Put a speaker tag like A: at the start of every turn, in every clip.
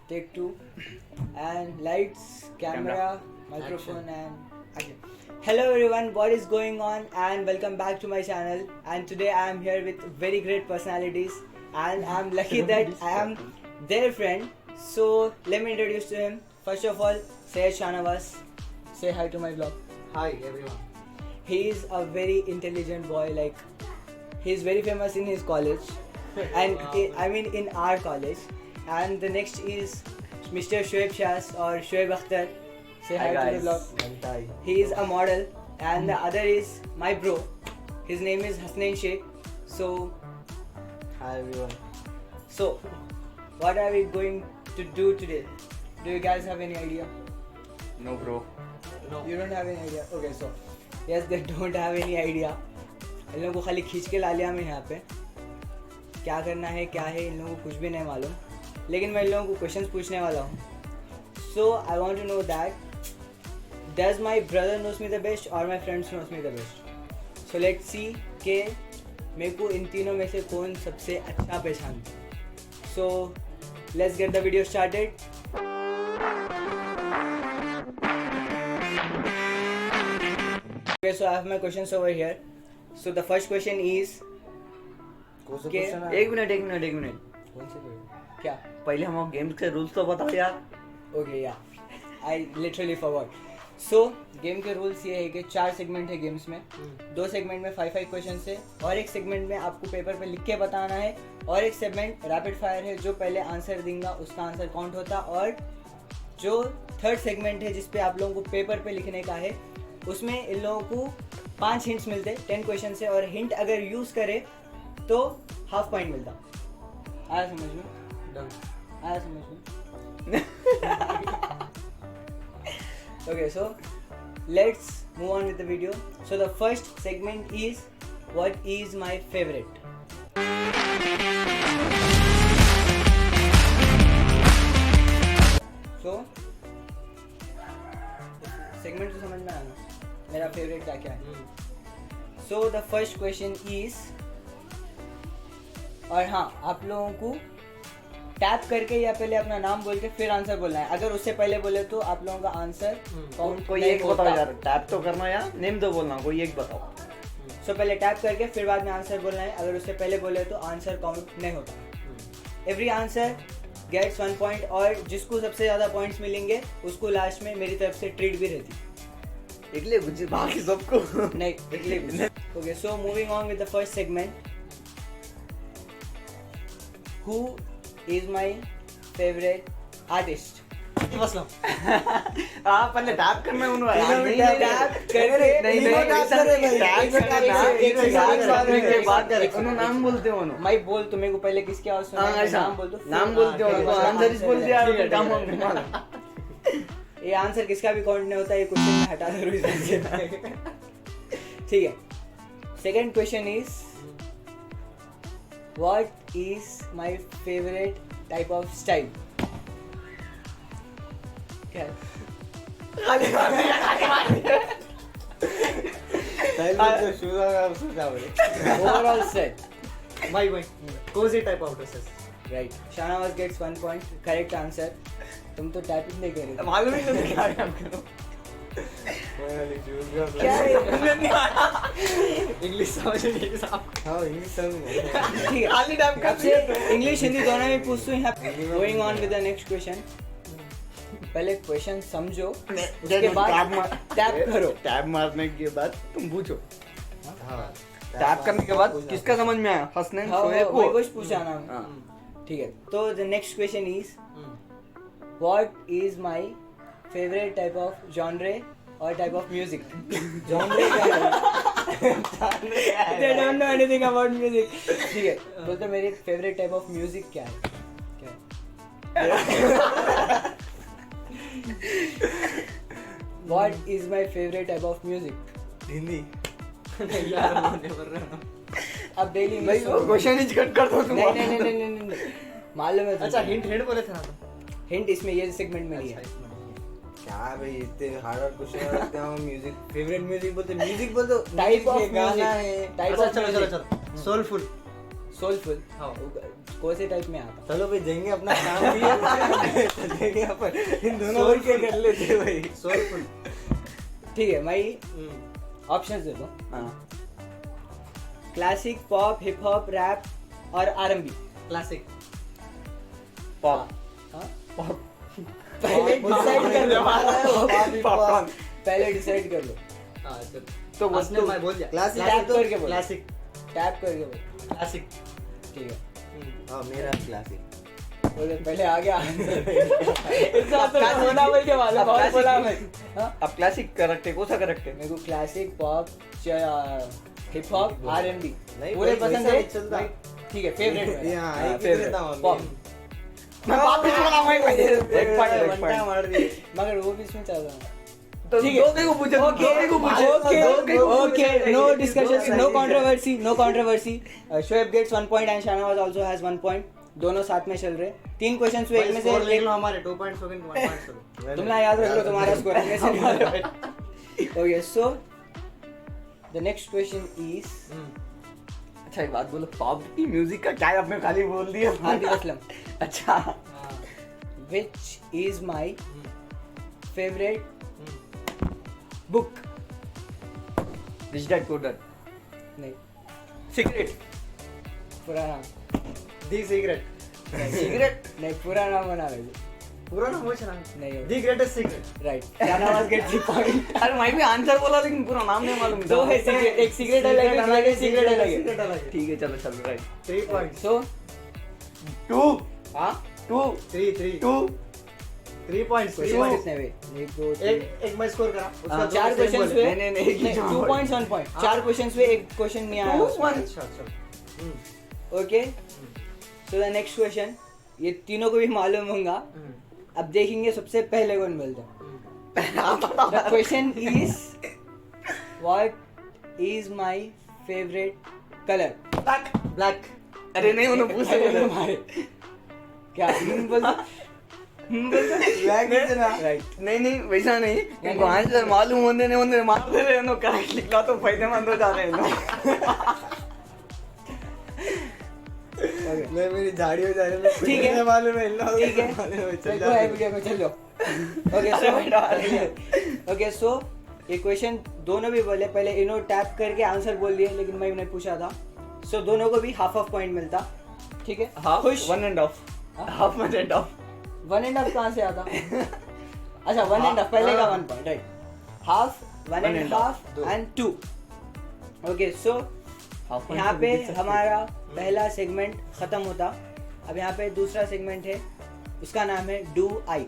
A: take two, and lights, camera, microphone, and action. Hello everyone, what is going on? And welcome back to my channel. And today I am here with very great personalities, and I am lucky that I am their friend. So let me introduce to him. First of all, Syed Shanawaz. Say hi to my vlog.
B: Hi everyone.
A: He is a very intelligent boy. Like he is very famous in his college, and
B: Wow.
A: I mean in our college. And the next is Mr. Shoaib Shas or Shoaib Akhtar. Say hi to the vlog. He is a model, and the other is my bro. His name is Hasnain Sheikh. So,
B: Hi everyone.
A: so what are we going to do today? Do you guys have any idea?
C: No, bro.
B: No.
A: You don't have any idea. Okay, so yes, they don't have any idea. इन लोगों को खाली खींच के ला लिया मैं यहाँ पे. क्या करना है क्या है इन लोगों को कुछ भी नहीं मालूम. लेकिन मैं इन लोगों को क्वेश्चंस पूछने वाला हूँ. So I want to know that does my brother knows me the best or my friends knows me the best? So let's see कि मेरे को इन तीनों में से कौन सबसे अच्छा पहचानता है. So let's get the video started. Okay, so I have my questions over here. So the first question is
B: कौन सा
A: के-
B: क्वेश्चन है?
C: एक मिनट
B: कौन से question?
A: क्या?
C: पहले हम गेम्स के रूल्स तो बताओ यार.
A: Okay, yeah. I literally forgot. So game के रूल्स ये है कि 4 सेगमेंट है गेम्स में. 2 सेगमेंट में 5 क्वेश्चंस है और एक सेगमेंट में आपको पेपर पे लिख के बताना है और एक सेगमेंट रैपिड फायर है जो पहले आंसर देगा उसका आंसर काउंट होता. और जो थर्ड सेगमेंट है जिसपे आप लोगों को पेपर पे लिखने का है उसमें इन लोगों को 5 हिंट्स मिलते 10 क्वेश्चन से और हिंट अगर यूज करे तो हाफ पॉइंट मिलता. आया समझ में?
B: Done.
A: आया समझ में? Okay, so let's move on with the video. So the first segment is what is my favorite. So segment तो समझ में आया ना मेरा favorite क्या क्या है. So the first question is और हाँ आप लोगों को टैप करके या पहले अपना नाम बोल के फिर आंसर बोलना है. अगर उससे पहले बोले तो आप लोगों का आंसर काउंट
C: कोई
A: नहीं
C: एक बताओ
A: होता.
C: यार. टैप तो करना यार. नेम तो बोलना. कोई एक बताओ.
A: सो पहले टैप करके फिर बाद में आंसर बोलना है. अगर उससे पहले बोले तो आंसर काउंट नहीं होता. एवरी आंसर गेट्स 1 पॉइंट और जिसको सबसे ज़्यादा पॉइंट्स मिलेंगे उसको लास्ट में मेरी तरफ से ट्रीट भी रहती.
C: इगले गुज्जी बाकी सबको.
A: नहीं निकले. Okay, so moving on with the first segment. Who is my favourite artist?
B: Aslam.
C: हाँ पहले टैप करना है उन्होंने.
A: तीनों में टैप करके
C: नहीं
A: तीनों
C: नहीं
A: टैप करे भाई.
C: टैप
A: तीनों
C: करना.
A: टैप एक से
C: यार,
A: साथ
C: एक
A: में
C: बात कर. उन्होंने नाम बोलते हो ना.
A: मैं बोल तो मेरे को पहले किसकी आवाज सुना है?
C: ऐसा
A: नाम बोल दो.
C: नाम बोलते हो तो आंसर इस बोल दिया.
B: ठीक है,
C: काम
B: ठीक है.
C: हम
A: ये आंसर किसका भी काउंट नहीं होता. ये क्वेश्चन में हटा दो इसमें से. ठीक है. Second question is what is my favourite type of style? क्या है?
B: पहले जो शूज आया उसको क्या बोले?
A: Overall set.
B: भाई cozy type of dresses.
A: Right. Shahnawaz gets 1 point. Correct answer. तुम तो टाइपिंग नहीं कर रहे थे.
C: मालूम ही नहीं क्या काम करो.
A: क्या है?
C: इंग्लिश समझ नहीं साहब.
B: हाँ इंग्लिश समझ.
A: ठीक है.
C: खाली टैप कर.
A: आपसे इंग्लिश हिंदी दोनों में पूछूं यहाँ पे. Going on with the next question. पहले क्वेश्चन समझो उसके बाद टैप करो.
C: टैप मारने के बाद तुम पूछो.
B: हाँ.
C: टैप करने के बाद किसका समझ में आया? हसनैन शोएब
A: वही
C: को.
A: कुछ पूछा ना.
C: हाँ.
A: ठीक है. तो the next question is what is my favourite type of genre और टाइप ऑफ म्यूजिक? जॉनरे क्या है? They don't know anything about music. ठीक है. बोलते मेरी फेवरेट टाइप ऑफ म्यूजिक क्या है? क्या है? What is my favourite type of music?
B: Hindi.
A: यार अब डेली
C: भाई वो क्वेश्चन ही कट कर दो तुम.
A: नहीं नहीं नहीं नहीं नहीं मालूम है.
B: अच्छा हिंट बोले थे ना.
A: हिंट इसमें ये सेगमेंट में लिया.
B: क्या भाई इतने हार्ड क्वेश्चन करते हो. म्यूजिक फेवरेट म्यूजिक बोलते. म्यूजिक बोल दो.
A: टाइप ऑफ
B: गाना
A: गाना
B: है.
A: है. टाइप
B: अच्छा
A: ऑफ
B: चलो चलो चलो. सोलफुल.
A: सोलफुल
C: हाँ।
A: कौन से टाइप में आता?
B: चलो भाई देंगे अपना काम दिया देंगे अपन इन दोनों को क्या कर लेते भाई
C: सोलफुल।
A: ठीक है, मैं ऑप्शंस दे दो।
C: हाँ,
A: classic, pop, hip hop, rap और R&B।
C: क्लासिक, पॉप,
A: हाँ?
C: पॉप,
A: पहले डिसाइड कर लो।
C: पॉपकॉर्न।
A: पहले डिसाइड कर लो।
C: हाँ चल, तो बस
A: आपने-
C: मैं बोल दिया
B: क्लासिक
A: टैप
B: तो
A: करके बोलो।
C: क्लासिक,
A: टैप करके बोलो।
C: क्लासिक।
A: ठीक है,
B: हाँ मेरा क्लासिक
A: बोले पहले आ गया आंसर। इसका तो होना बोल के मालूम,
C: अब
A: और
C: classic
A: बोला
C: ही-
A: मैं। हाँ?
C: अब क्लासिक करेक्ट है, कौन सा करेक्ट है?
A: मेरे को classic, pop, hip hop, R&B
B: नहीं
A: पूरे
B: भाई,
A: पसंद
B: वैसा
A: है।
B: नहीं चलता।
A: भाई, ठीक है, फेवरेट है।
B: हाँ
C: हाँ,
B: एक ही
C: favorite।
B: देता हूँ
A: पॉप।
C: मैं वापस बोला मैं एक पॉइंट
B: बनता मार दिए
A: मगर वो भी इसमें चल रहा है।
C: तो
A: ठीक है।
C: दो को पूछे, दो को पूछे,
A: Okay, no discussion, no controversy, no controversy. Shoaib gets 1 point and Shahnawaz also has 1 point. दोनों साथ में चल रहे। 3 क्वेश्चंस हुए, एक में से एक
C: हमारे 2 पॉइंट्स हो गए, 1 पॉइंट्स हो गए।
A: तुम ना याद रख लो तुम्हारा स्कोर है से। Okay, so the next question is
C: अच्छा एक बात बोलो, पॉप की म्यूजिक का क्या है? आपने खाली बोल दिया।
A: आतिफ असलम।
C: अच्छा,
A: Which is my favorite book?
C: Rich dad poor dad,
A: नहीं,
C: सीक्रेट,
A: पूरा नाम
B: दी सीक्रेट
C: सीक्रेट,
A: नहीं, पूरा नाम बना लो।
B: पूरा नाम पूछना
A: नहीं
B: the greatest secret
A: right, Shahnawaz get 3 point.
C: अरे मैं भी आंसर बोला लेकिन पूरा नाम नहीं मालूम।
A: दो है सीक्रेट, एक सीक्रेट अलग है, सीक्रेट अलग है।
B: सीक्रेट अलग है
C: ठीक है, चलो चलो, राइट।
B: 3 पॉइंट्स
A: So
C: 2
A: हाँ
C: 2
B: 3
C: 2
B: 3 पॉइंट्स
A: क्वेश्चन कितने हुए? 1 2 3
B: एक मैं स्कोर करा उसका
C: हाँ,
B: दो
A: 4
B: same
A: क्वेश्चंस
B: बोले।
A: हुए।
C: नहीं, एक ही
A: 2
C: जवाब
A: पॉइंट्स 1 पॉइंट। 4 क्वेश्चंस हुए, एक क्वेश्चन नहीं आया।
C: 1
B: अच्छा अच्छा
A: okay, so the next question, ये तीनों को भी मालूम होगा। अब देखेंगे सबसे पहले कौन बोलता है। The question is what is my favourite colour?
B: Black
C: अरे नहीं, उन्होंने पूछा
A: हमारे क्या बोलता?
B: ब्लैक इज ना
A: राइट,
C: नहीं नहीं, वैसा नहीं, इनको आंसर मालूम होने नहीं होने मार दे रहे हैं, करेक्ट लिखला तो फायदेमंद हो जा रहे हैं।
B: मैं मेरी झाड़ी हो जा रही है
A: ठीक है।
B: मालूम है इन लोगों को
A: ठीक है,
B: मालूम है, चल
A: देखो
B: जा
A: है वीडियो में, चल जाओ। ओके, सो ये क्वेश्चन दोनों भी बोले, पहले इन्होंने टैप करके आंसर बोल दिए, लेकिन मैं उन्हें पूछा था, सो दोनों को भी हाफ ऑफ पॉइंट मिलता। ठीक है, खुश?
C: 1 and half, हाफ में एंड ऑफ।
A: 1 and half कहाँ से आता? अच्छा, 1 and half पहले का 1 point, right. Half, 1 and half and 2। Okay, so यहाँ पे हमारा पहला सेगमेंट खत्म होता। अब यहाँ पे दूसरा सेगमेंट है, उसका नाम है डू आई।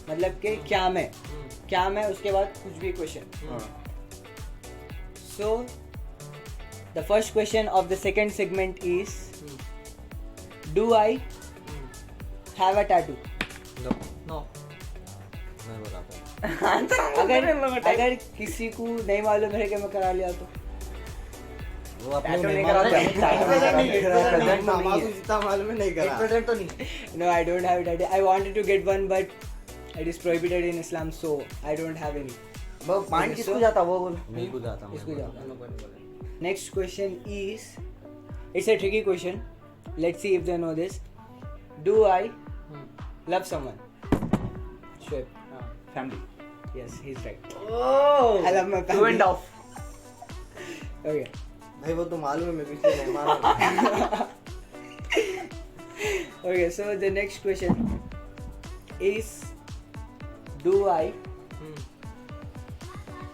A: मतलब कि क्या मैं उसके बाद कुछ भी question. So the first question of the second segment is do I have a tattoo?
C: No,
B: मैं बताता हूँ
A: अगर किसी को नहीं मालूम है कि मैं करा लिया तो
B: वो अपने
C: Tattoo नहीं
B: मेहमानों
C: करा,
B: का
C: tattoo नहीं करा,
B: present
C: present तो नहीं
B: मामा
C: है।
B: को जितना मालूम है नहीं करा
C: 1% तो नहीं।
A: no, I don't have tattoo. I wanted to get one but it is prohibited in Islam, so I don't have any.
C: वो पॉइंट किसको जाता वो बोल।
B: मैं खुद आता हूँ
A: इसको जाओ। Next question is, it's a tricky question. Let's see if they know this. Do I love someone? Sure.
C: Family.
A: Yes, he's right.
C: Oh,
A: I love my
C: 2 and half।
A: Okay.
B: भाई वो तो मालूम है मैं पिछले मेहमान हूँ।
A: Okay, so the next question is, do I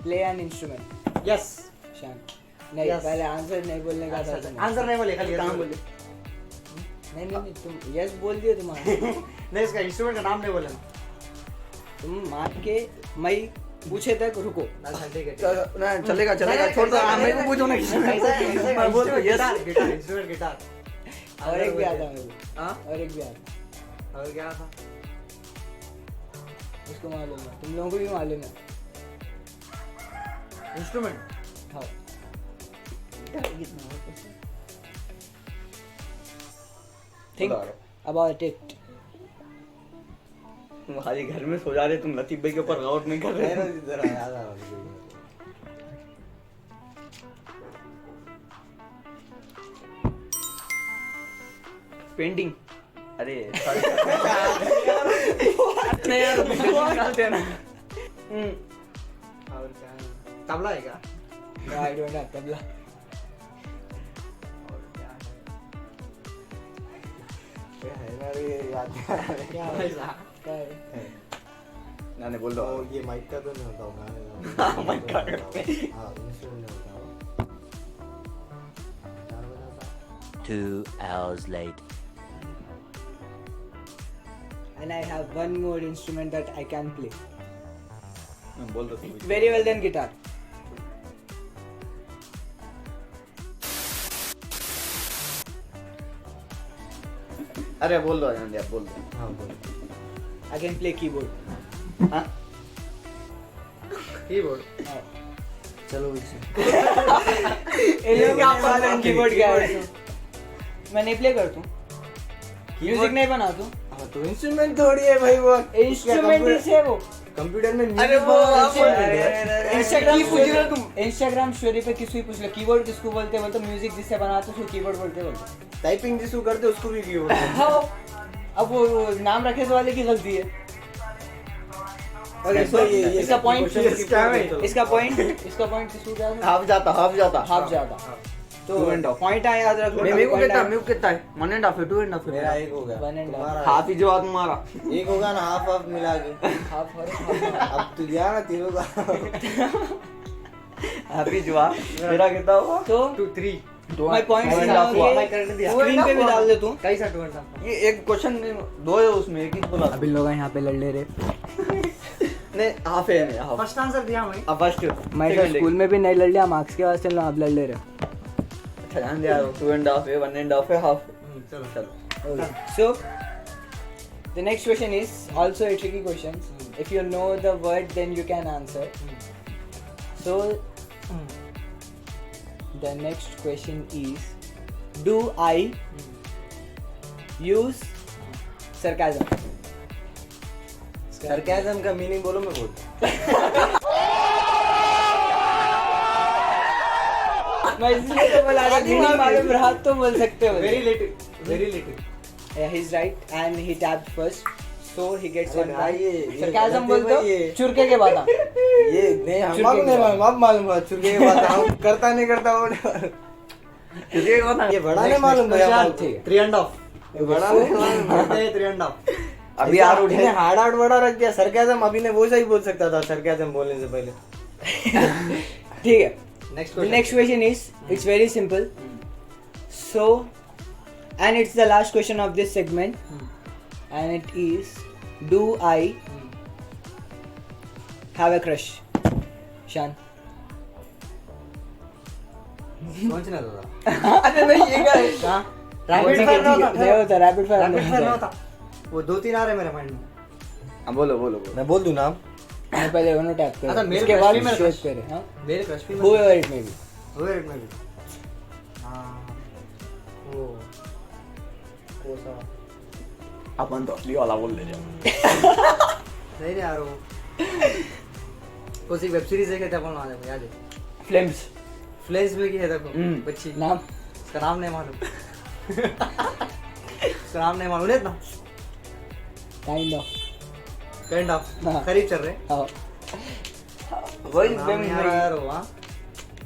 A: play an instrument?
B: Yes
A: शान नहीं,
B: Yes.
A: पहले आंसर नहीं बोलने का था तुम्हें।
B: आंसर नहीं बोले खाली yes
C: कहाँ
B: बोले
C: बोले?
A: नहीं, तुम यस बोल दिए तुम्हारा।
B: नहीं इसका इंस्ट्रूमेंट का नाम नहीं बोला
A: तुम मान के मैं पूछे तक रुको।
B: अच्छा ठीक है
C: ना चलेगा चलेगा, छोड़ दो, मेरे को पूछो ना किसी में। मैं बोल तो यस।
B: गिटार इंस्ट्रूमेंट गिटार
A: और एक भी आता है मेरे को,
B: हाँ
A: और एक भी आता
B: और क्या था
A: उसको मालूम है, तुम लोगों को भी मालूम है।
B: इंस्ट्रूमेंट
A: हाँ, थिंक अबाउट इट।
C: तुम खाली घर में सो जा रहे, तुम लतीफ भाई के ऊपर गौर नहीं कर रहे।
B: इधर याद आ रहा
C: पेंटिंग। अरे नहीं यार निकालते हैं ना।
B: और क्या है? तबला है क्या?
A: I don't have tabla.
B: और क्या है? क्या है ना रे, याद नहीं आ रहा है।
A: क्या है?
C: नाने बोल दो।
B: तो ये माइक का तो नहीं होता होगा।
C: हाँ, माइक का।
B: हाँ, इंस्ट्रूमेंट नहीं होता होगा। 4 बजा था।
D: 2 hours later.
A: And I have one more instrument that I can play.
C: बोल दो तुम।
A: Very well then, guitar.
C: अरे बोल दो आनंद यार, बोल दो।
B: हाँ बोलो।
A: I can play keyboard.
C: हाँ?
B: कीबोर्ड।
A: हाँ।
B: चलो इसे।
A: ये लोग क्या पता है कीबोर्ड क्या है? मैं नहीं प्ले करता हूँ। म्यूजिक नहीं बनाता हूँ।
B: हाँ तो इंस्ट्रूमेंट थोड़ी है भाई वो।
A: इंस्ट्रूमेंट ही है वो।
B: कंप्यूटर में
C: अरे वो
A: इंस्टाग्राम स्टोरी पे किसी पूछ लो कीबोर्ड किसको बोलते हैं, बोलते म्यूजिक जिससे बनाते हैं उसको कीबोर्ड बोलते हैं।
B: टाइपिंग जिसको करते उसको भी कीबोर्ड।
A: हाँ, अब वो नाम रखे तो वाले की गलती है।
B: और इसका
A: इसका point
B: क्या है?
A: इसका पॉइंट किसको क्या है?
C: हाफ जाता।
A: हाफ ज्यादा। तो
C: 2.5
A: पॉइंट आ याद रख लो।
C: मेरे को कितना है? 1.5 है, 2.5
B: मेरा
C: है।
B: एक हो गया।
A: 1.5
B: तुम्हारा
C: हाफ ही जो आ तुम्हारा।
B: एक होगा ना, हाफ हाफ मिला के।
A: हाफ
B: अब तू जा ना तीनों का।
C: हाफ ही जो आ। मेरा कितना हुआ?
A: तो
B: 2 3
A: my point
C: Two and a half हुआ।
A: स्क्रीन पे भी डाल दे तू।
B: कैसा 2 and half?
C: ये एक क्वेश्चन दो है उसमें, एक ही बोला।
A: अभी लोग यहाँ पे लड़ ले रहे।
C: नहीं हाफ है, नहीं हाफ।
B: फर्स्ट आंसर दिया मैं।
C: अब फर्स्ट
A: मैं तो स्कूल में भी नहीं लड़ लिया, मार्क्स के वास्ते लो आप लड़ ले रहे।
C: अच्छा ध्यान दे यार, 2.5 है, 1.5 है, हाफ।
B: चलो
C: चलो।
A: So, the next question is also a tricky question. If you know the word, then you can answer. So, the next question is, do I use sarcasm?
B: Sarcasm का मीनिंग बोलो, मैं बोलता
A: मैं इसलिए तो बोला था, मीनिंग मालूम रहा तो बोल सकते हो।
B: Very little.
A: Yeah, he's right, and he tapped first, so he gets
B: अरे
A: one
B: भाई,
A: point.
B: ये
A: Sarcasm
B: गलती
A: बोलते हो
B: भाई ये।
A: चुरके के बाद।
B: ये नहीं हम
A: चुरके
B: मालूम
A: के
B: नहीं,
A: बाद।
B: मालूम अब मालूम हुआ चुरके के बाद हम करता नहीं करता वो
C: ये कौन है?
B: ये बड़ा नहीं मालूम भैया।
A: next, ठीक है।
B: 3 and half। ये बड़ा नहीं मालूम, बोलते हैं 3 and half।
C: अभी यार
B: उठे हार्ड बड़ा रख दिया। सरकाज़म अभी ने वो सही बोल सकता था सरकाज़म बोलने से पहले।
A: ठीक है।
B: Next
A: The next question is, it's very simple. So, and it's the last question of this segment, and it is, do I have a crush? Shan.
B: सोचना था।
C: अरे नहीं ये क्या है?
B: कहाँ?
A: नहीं
B: रैपिड फायर
A: होता, rapid fire
B: रैपिड फायर
A: नहीं
B: होता। वो 2-3 आ रहे मेरे माइंड में।
C: हाँ बोलो बोलो बोलो।
B: मैं बोल दूं नाम?
A: मैं पहले उन्होंने टैप
B: अच्छा,
A: करो,
B: मेरे
A: उसके
B: crush
A: बाद
B: भी मेरा
A: शेयर
B: crush।
A: करे। हाँ,
B: मेरे क्रश भी
A: whoever it may be.
B: Weight में भी। हाँ वो कोसा
C: अपन तो असली वाला बोल ले जाओ।
B: नहीं रे यार वो कोई वेब सीरीज है क्या? अपन वहाँ देखो, याद है
A: Flames.
B: फ्लेश में की है देखो बच्ची।
A: नाम?
B: उसका नाम नहीं मालूम। उसका नाम नहीं मालूम ना।
A: Kind of.
B: काइंड ऑफ
A: हाँ।
B: करीब चल रहे।
A: हाँ।
C: वही
B: नाम नहीं आ रहा यार वो। हाँ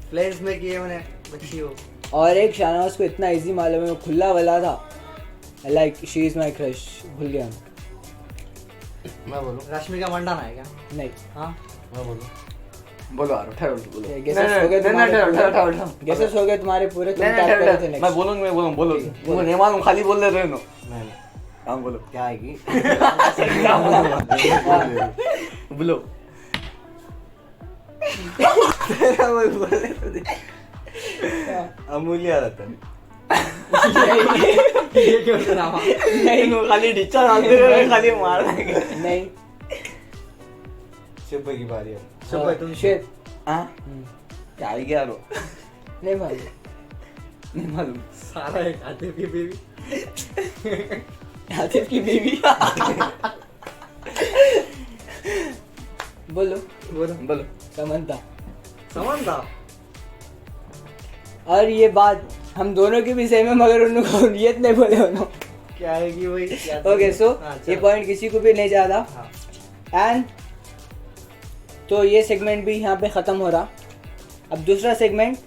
B: फ्लेश में की है मैंने बच्ची वो।
A: और एक शाहनवाज को इतना इजी मालूम है, वो खुला वाला था, like she is my crush, भूल गया मैं।
B: मैं बोलूं रश्मिका मंडाना है क्या?
A: नहीं,
B: हाँ मैं बोलूं।
C: बोलो यार, ठहरो बोलो।
A: गेसेस हो गए तुम्हारे
C: ठहरो।
A: गेसेस हो गए तुम्हारे पूरे, तुम टैप करे थे
C: मैं
A: नेक्स्ट।
C: बोलूंगा, मैं बोलो। मुझे नहीं मालूम, खाली बोल रहे हो।
B: नहीं
C: काम बोलो।
B: क्या आएगी?
C: बोलो।
B: अमूल्य रतन।
A: नहीं,
B: ये क्यों नाम?
C: नहीं खाली ढिच्चा डालते रहे, खाली मार देंगे।
A: नहीं।
B: शुभ की बारी है। शुभ तुम
A: शेर।
C: हाँ क्या है क्या रो?
A: नहीं मालूम।
C: नहीं मालूम।
B: सारा एक आतिफ की बीवी।
A: आतिफ की बीवी। बोलो
B: बोलो
C: बोलो।
A: समंता।
B: समझता।
A: और ये बात हम दोनों की भी सेम है, मगर उनको नियत नहीं बोले उन्होंने।
B: क्या आएगी वही।
A: ओके सो
B: हाँ,
A: ये
B: चलो।
A: पॉइंट किसी को भी नहीं जा रहा
B: हाँ।
A: एंड तो ये सेगमेंट भी यहाँ पे ख़त्म हो रहा। अब दूसरा सेगमेंट